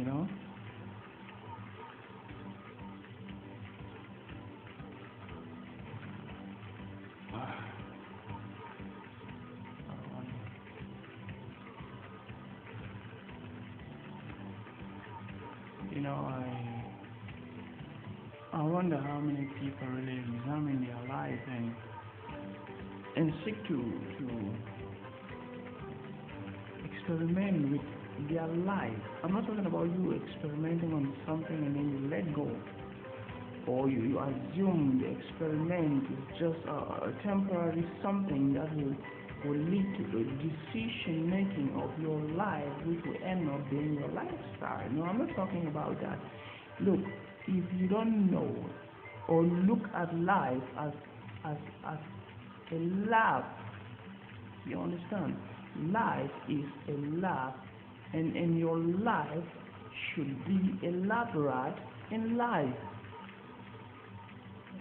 know. You know, I wonder how many people really examine their life and seek to experiment with their life. I'm not talking about you experimenting on something and then you let go, or you assume the experiment is just a temporary something that will lead to a decision making of your life, which will end up being your lifestyle. No, I'm not talking about that. Look, if you don't know or look at life as a lab, you understand? Life is a lab, and your life should be a lab rat in life.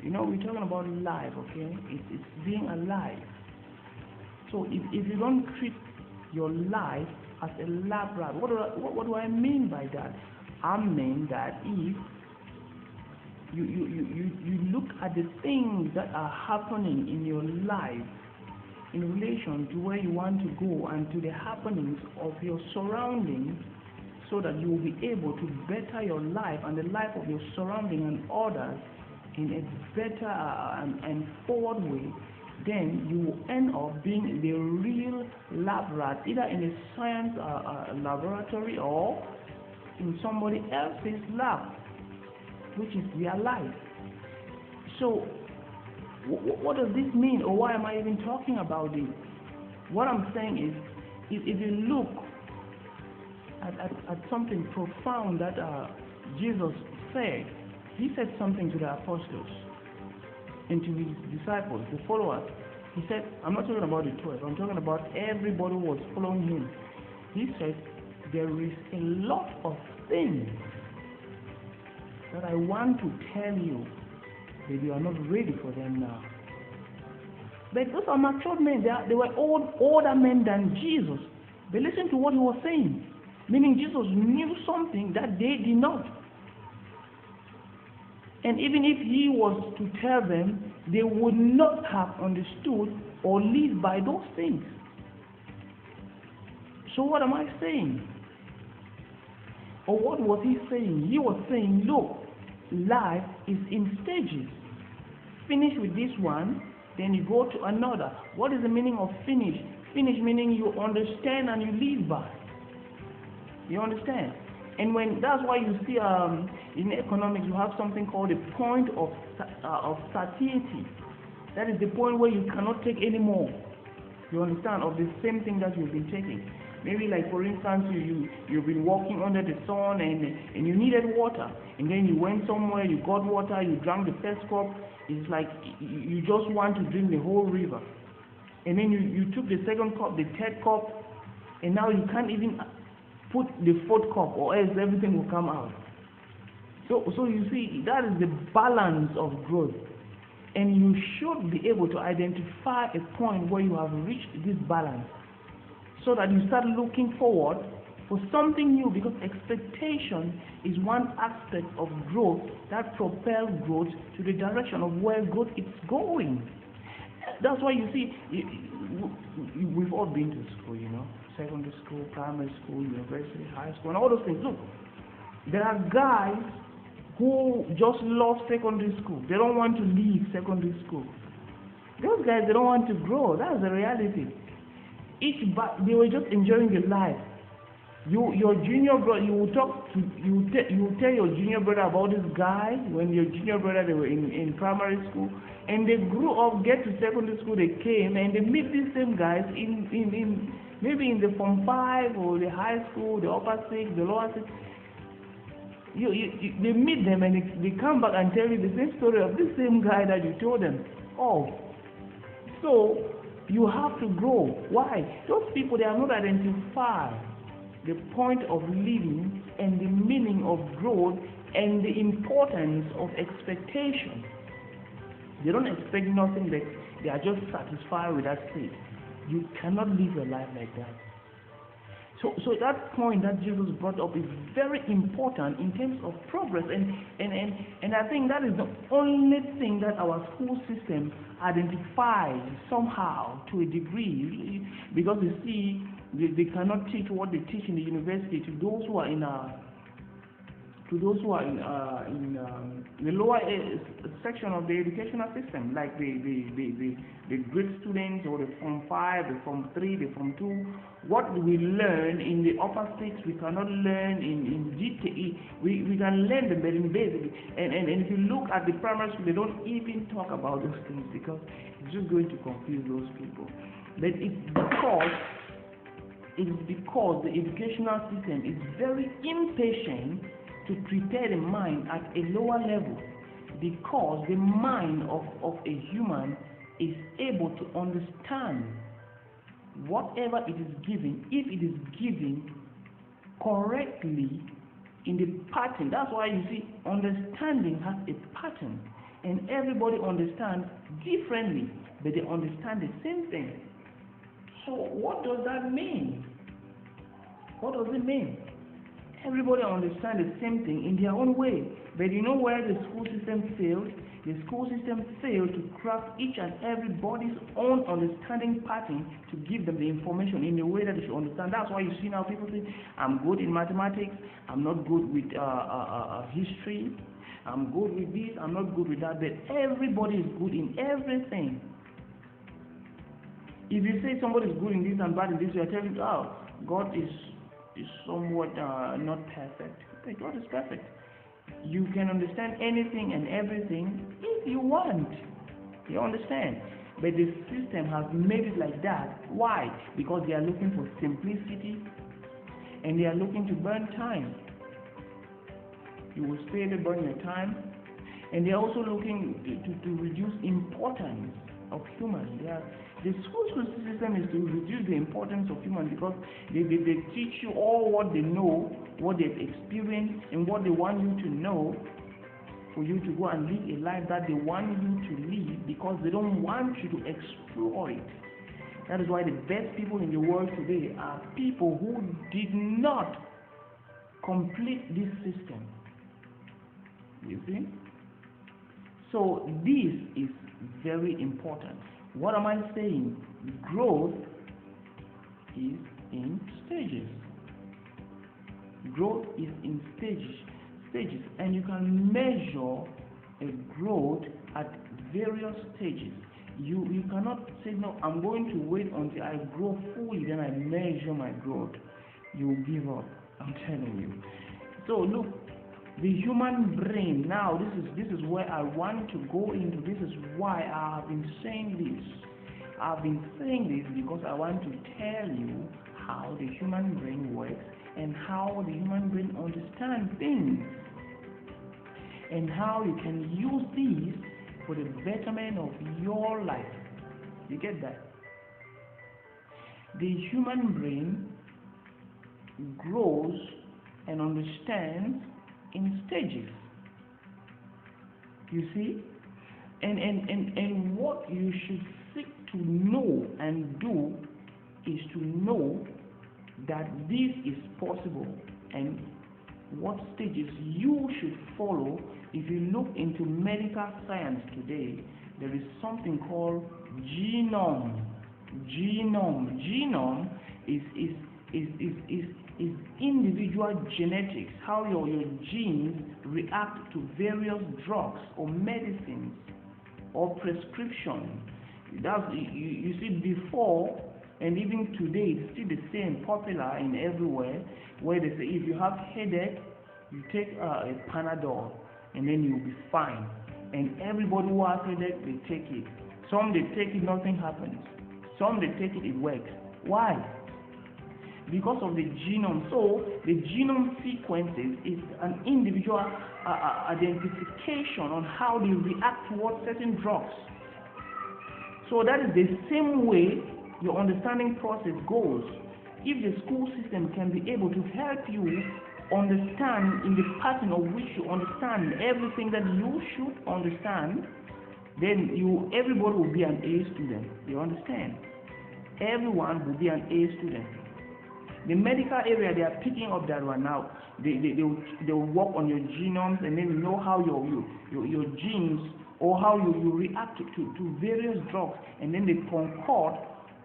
You know, we're talking about life, okay? It's being alive. So if you don't treat your life as a lab rat, what do I mean by that? I mean that if you look at the things that are happening in your life in relation to where you want to go and to the happenings of your surroundings, so that you will be able to better your life and the life of your surrounding and others in a better and forward way, then you will end up being the real lab rat, either in a science laboratory or in somebody else's lab, which is their life. So what does this mean, or why am I even talking about this? What I'm saying is, if you look at something profound that Jesus said, he said something to the apostles and to his disciples, the followers. He said, I'm not talking about the 12, I'm talking about everybody who was following him. He said, there is a lot of things that I want to tell you, but you are not ready for them now. But those are matured men. They were older men than Jesus. But listen to what he was saying. Meaning Jesus knew something that they did not. And even if he was to tell them, they would not have understood or lived by those things. So what am I saying? Or what was he saying? He was saying, look, life is in stages. Finish with this one, then you go to another. What is the meaning of finish? Finish meaning you understand and you live by. You understand? And that's why you see in economics you have something called a point of satiety. That is the point where you cannot take any more. You understand? Of the same thing that you've been taking. Maybe like for instance you've been walking under the sun and you needed water, and then you went somewhere, you got water, you drank the first cup. It's like you just want to drink the whole river. And then you took the second cup, the third cup, and now you can't even put the fourth cup, or else everything will come out. So you see, that is the balance of growth. And you should be able to identify a point where you have reached this balance, so that you start looking forward for something new, because expectation is one aspect of growth that propels growth to the direction of where growth is going. That's why you see, we've all been to school, you know, secondary school, primary school, university, high school, and all those things. Look, there are guys who just love secondary school. They don't want to leave secondary school. Those guys, they don't want to grow. That's the reality. They were just enjoying the life. Your junior brother, you will tell your junior brother about this guy when your junior brother, they were in primary school, and they grew up, get to secondary school, they came and they meet these same guys in maybe in the Form 5 or the high school, the upper 6, the lower 6. They meet them and they come back and tell you the same story of this same guy that you told them. Oh, so you have to grow. Why? Those people, they are not identified the point of living and the meaning of growth and the importance of expectation. They don't expect nothing, but they are just satisfied with that state. You cannot live your life like that. So that point that Jesus brought up is very important in terms of progress, and I think that is the only thing that our school system identifies somehow to a degree, because you see, they cannot teach what they teach in the university to those who are in the lower section of the educational system, like the grade students, or the Form 5, the Form 3, the Form 2. What we learn in the upper six, we cannot learn in GTE. We can learn them, but in basic. And if you look at the primary school, they don't even talk about those things, because it's just going to confuse those people. But it's because the educational system is very impatient to prepare the mind at a lower level, because the mind of a human is able to understand whatever it is given, if it is given correctly in the pattern. That's why you see, understanding has a pattern, and everybody understands differently, but they understand the same thing. So what does that mean? What does it mean? Everybody understands the same thing in their own way. But you know where the school system failed? The school system failed to craft each and everybody's own understanding pattern to give them the information in a way that they should understand. That's why you see now people say, I'm good in mathematics, I'm not good with history, I'm good with this, I'm not good with that. But everybody is good in everything. If you say somebody is good in this and bad in this, you are telling, oh, God is somewhat not perfect. But God is perfect. You can understand anything and everything if you want. You understand? But the system has made it like that. Why? Because they are looking for simplicity, and they are looking to burn time. You will stay to burn your time, and they are also looking to reduce importance of humans. The school system is to reduce the importance of humans, because they teach you all what they know, what they've experienced, and what they want you to know, for you to go and live a life that they want you to live, because they don't want you to exploit. That is why the best people in the world today are people who did not complete this system. You see? So this is very important. What am I saying? Growth is in stages. Growth is in stages, and you can measure a growth at various stages. You cannot say, no, I'm going to wait until I grow fully, then I measure my growth. You will give up, I'm telling you. So look, the human brain, now this is where I want to go into. This is why I have been saying this. I've been saying this because I want to tell you how the human brain works, and how the human brain understands things, and how you can use these for the betterment of your life. You get that? The human brain grows and understands in stages. You see? And what you should seek to know and do is to know that this is possible, and what stages you should follow. If you look into medical science today, there is something called genome. Genome is individual genetics, how your genes react to various drugs or medicines or prescription. You see, before and even today, it's still the same, popular in everywhere, where they say if you have headache, you take a Panadol, and then you'll be fine. And everybody who has headache, they take it. Some they take it, nothing happens. Some they take it, it works. Why? Because of the genome. So the genome sequences is an individual identification on how they react towards certain drugs. So that is the same way your understanding process goes. If the school system can be able to help you understand in the pattern of which you understand everything that you should understand, then everybody will be an A student. You understand? Everyone will be an A student. The medical area, they are picking up that one now. They will work on your genomes, and then know how your genes, or how you react to various drugs, and then they concord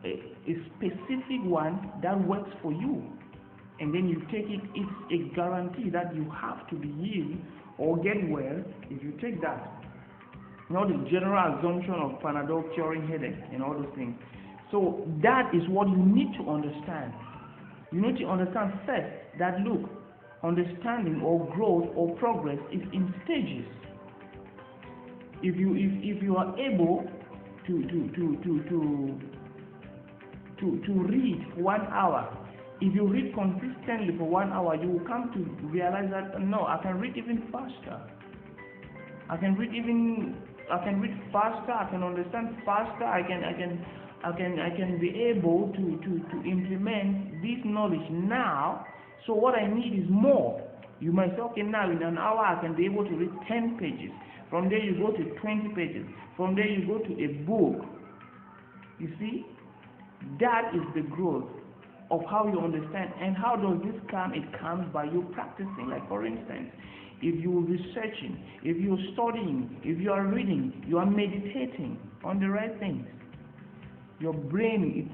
a specific one that works for you, and then you take it. It's a guarantee that you have to be healed or get well if you take that. Not the general assumption of Panadol curing headache and all those things. So that is what you need to understand. You need to understand first that, look, understanding or growth or progress is in stages. If you are able to read for 1 hour, if you read consistently for 1 hour, you will come to realize that no, I can read even faster. I can read faster. I can understand faster. I can be able to implement this knowledge now. So what I need is more. You might say, okay, now in an hour I can be able to read 10 pages. From there you go to 20 pages. From there you go to a book. You see, that is the growth of how you understand. And how does this come? It comes by you practicing. Like for instance, if you're researching, if you're studying, if you are reading, you are meditating on the right things. Your brain,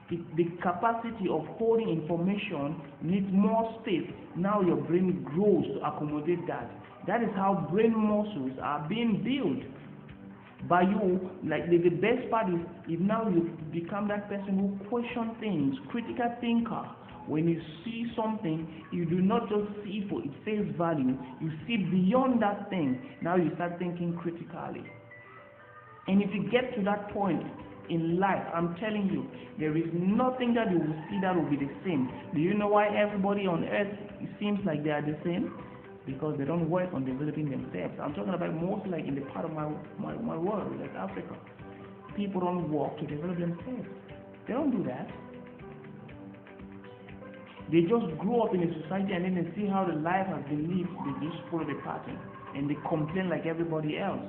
the capacity of holding information needs more space. Now your brain grows to accommodate that. That is how brain muscles are being built by you. Like the best part is, if now you become that person who questions things, critical thinker. When you see something, you do not just see for its face value, you see beyond that thing. Now you start thinking critically. And if you get to that point in life, I'm telling you, there is nothing that you will see that will be the same. Do you know why everybody on earth, it seems like they are the same? Because they don't work on developing themselves. I'm talking about most like in the part of my world, like Africa. People don't work to develop themselves. They don't do that. They just grow up in a society, and then they see how the life has been lived. They just follow the pattern, and they complain like everybody else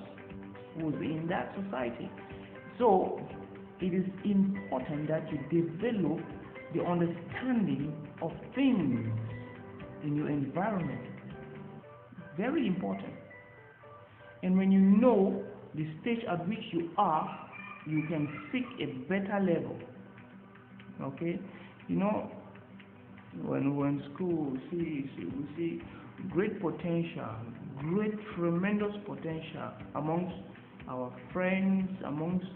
who's in that society. So it is important that you develop the understanding of things in your environment. Very important. And when you know the stage at which you are, you can seek a better level. Okay? You know, when we're in school, we see great potential, great tremendous potential amongst our friends, amongst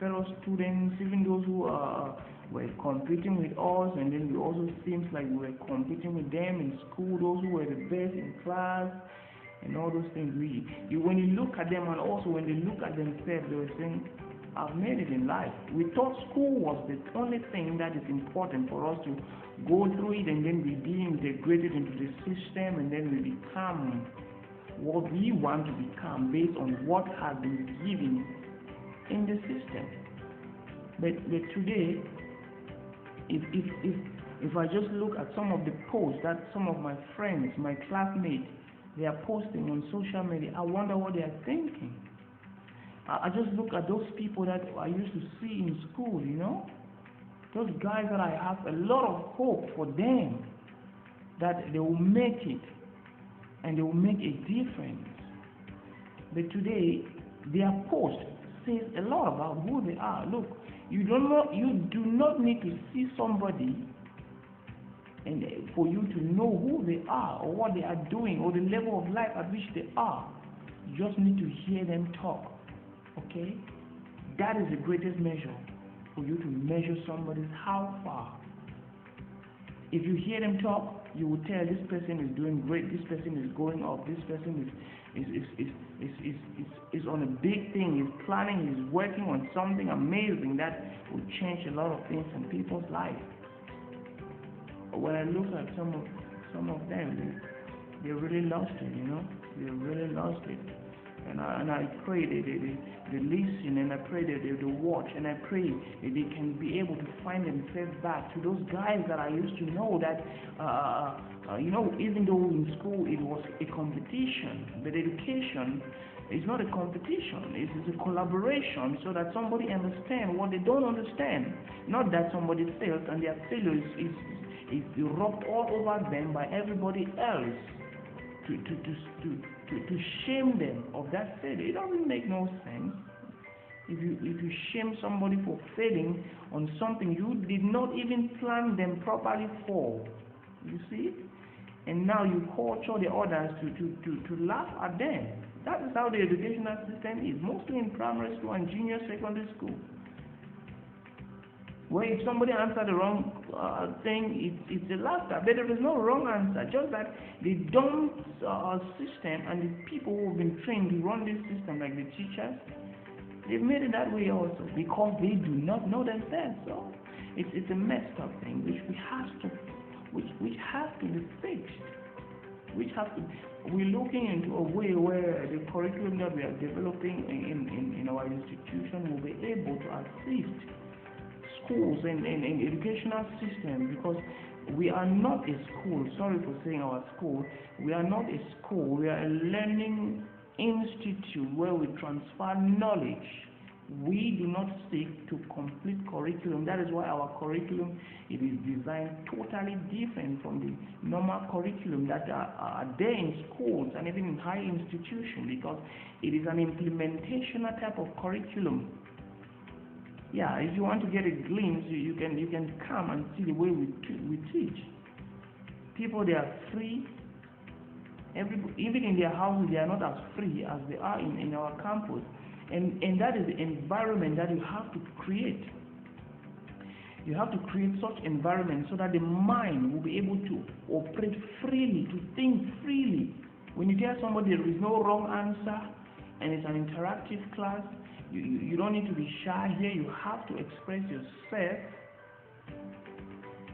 fellow students, even those who were competing with us, and then it also seems like we were competing with them in school, those who were the best in class, and all those things. When you look at them, and also when they look at themselves, they were saying, I've made it in life. We thought school was the only thing that is important for us to go through it, and then we be integrated into the system, and then we become what we want to become based on what has been given in the system. But today, if I just look at some of the posts that some of my friends, my classmates, they are posting on social media, I wonder what they are thinking. I just look at those people that I used to see in school, you know, those guys that I have a lot of hope for them, that they will make it and they will make a difference. But today, their post says a lot about who they are. Look, you do not need to see somebody and for you to know who they are or what they are doing or the level of life at which they are. You just need to hear them talk. Okay? That is the greatest measure for you to measure somebody's how far. If you hear them talk, you will tell this person is doing great, this person is going up, this person is on a big thing, is planning, is working on something amazing that will change a lot of things in people's lives. When I look at some of them, they really lost it, you know, they really lost it. And I pray they listen, and I pray that they watch, and I pray that they can be able to find themselves back to those guys that I used to know that, you know, even though in school it was a competition, but education is not a competition, it is a collaboration so that somebody understands what they don't understand. Not that somebody fails and their failure It's rubbed all over them by everybody else to shame them of that failure. It doesn't make no sense. If you shame somebody for failing on something you did not even plan them properly for, you see, and now you culture the others to laugh at them. That is how the educational system is, mostly in primary school and junior secondary school. Where if somebody answered the wrong thing, it's a laughter. But there is no wrong answer, just that the dumb system and the people who have been trained to run this system, like the teachers, they've made it that way also because they do not know themselves. So it's a messed up thing which has to be fixed. We're looking into a way where the curriculum that we are developing in our institution will be able to assist schools and educational system, because we are not a school. Sorry for saying our school. We are not a school. We are a learning institute where we transfer knowledge. We do not seek to complete curriculum. That is why our curriculum, it is designed totally different from the normal curriculum that are there in schools and even in high institutions, because it is an implementational type of curriculum. Yeah, if you want to get a glimpse, you can come and see the way we teach. People, they are free. Even in their houses, they are not as free as they are in our campus. And that is the environment that you have to create. You have to create such environment so that the mind will be able to operate freely, to think freely. When you tell somebody there is no wrong answer and it's an interactive class, you don't need to be shy here. You have to express yourself.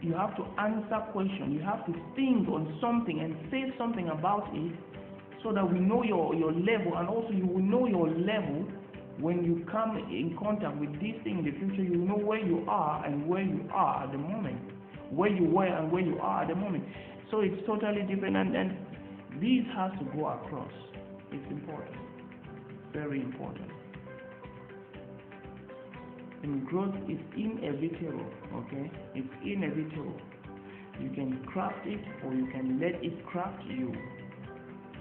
You have to answer questions. You have to think on something and say something about it, so that we know your level, and also you will know your level when you come in contact with this thing in the future. You will know where you are and where you are at the moment, where you were and where you are at the moment. So it's totally different, and this has to go across. It's important, very important. And growth is inevitable, okay? It's inevitable. You can craft it or you can let it craft you.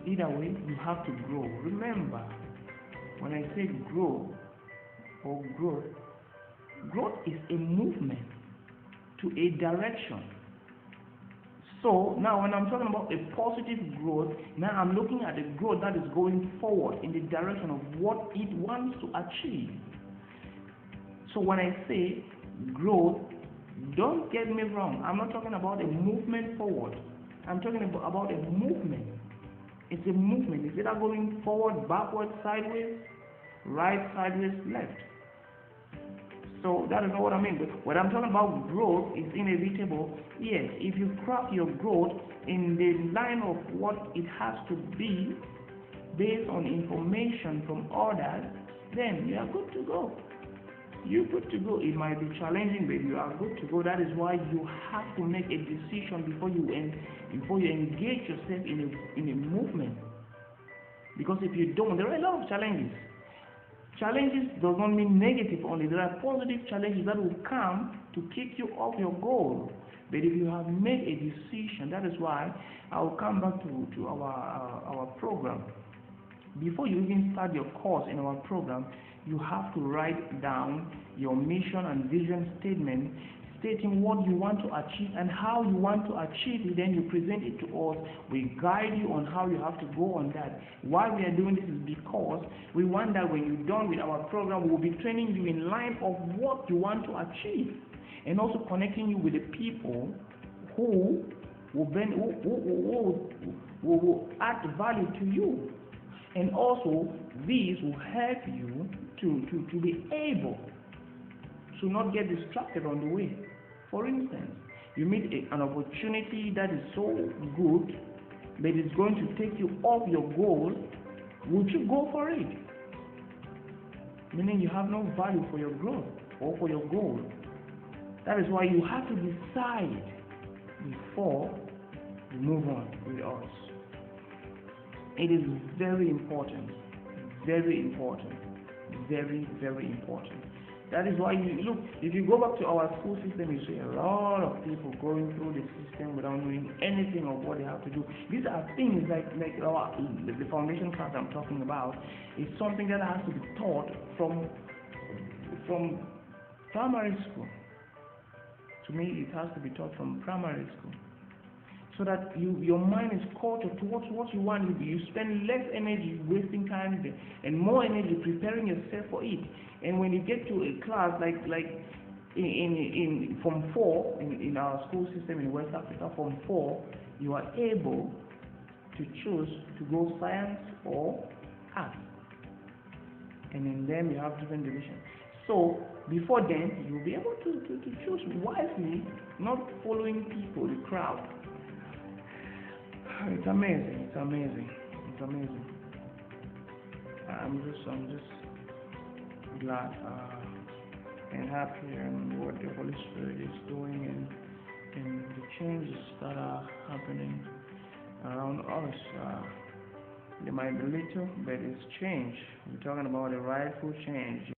Either way, you have to grow. Remember, when I say grow or growth is a movement to a direction. So now when I'm talking about a positive growth, now I'm looking at a growth that is going forward in the direction of what it wants to achieve. So when I say growth, don't get me wrong, I'm not talking about a movement forward. I'm talking about a movement. It's a movement. It's either going forward, backward, sideways, right, sideways, left. So that is not what I mean. But what I'm talking about, growth is inevitable. Yes, if you craft your growth in the line of what it has to be, based on information from others, then you are good to go. You're good to go. It might be challenging, but you are good to go. That is why you have to make a decision before you engage yourself in a movement. Because if you don't, there are a lot of challenges. Challenges does not mean negative only. There are positive challenges that will come to kick you off your goal. But if you have made a decision, that is why I will come back to our program. Before you even start your course in our program, you have to write down your mission and vision statement, stating what you want to achieve and how you want to achieve it. Then you present it to us. We guide you on how you have to go on that. Why we are doing this is because we want that when you're done with our program, we will be training you in line of what you want to achieve, and also connecting you with the people who will add value to you. And also, these will help you to be able to not get distracted on the way. For instance, you meet an opportunity that is so good, but it's going to take you off your goal. Would you go for it? Meaning you have no value for your growth or for your goal. That is why you have to decide before you move on with us. It is very important, very important, very, very important That is why you look, if you go back to our school system, you see a lot of people going through the system without knowing anything of what they have to do. These are things like the foundation class I'm talking about is something that has to be taught from primary school. To me, it has to be taught from primary school, so that your mind is cultured towards what you want. You spend less energy wasting time and more energy preparing yourself for it. And when you get to a class like in Form 4 in our school system in West Africa, Form 4, you are able to choose to go science or art, and in them you have different divisions. So before then, you'll be able to choose wisely, not following people, the crowd. It's amazing. It's amazing. It's amazing. I'm just glad and happy and what the Holy Spirit is doing and the changes that are happening around us. They might be little, but it's change. We're talking about a rightful change.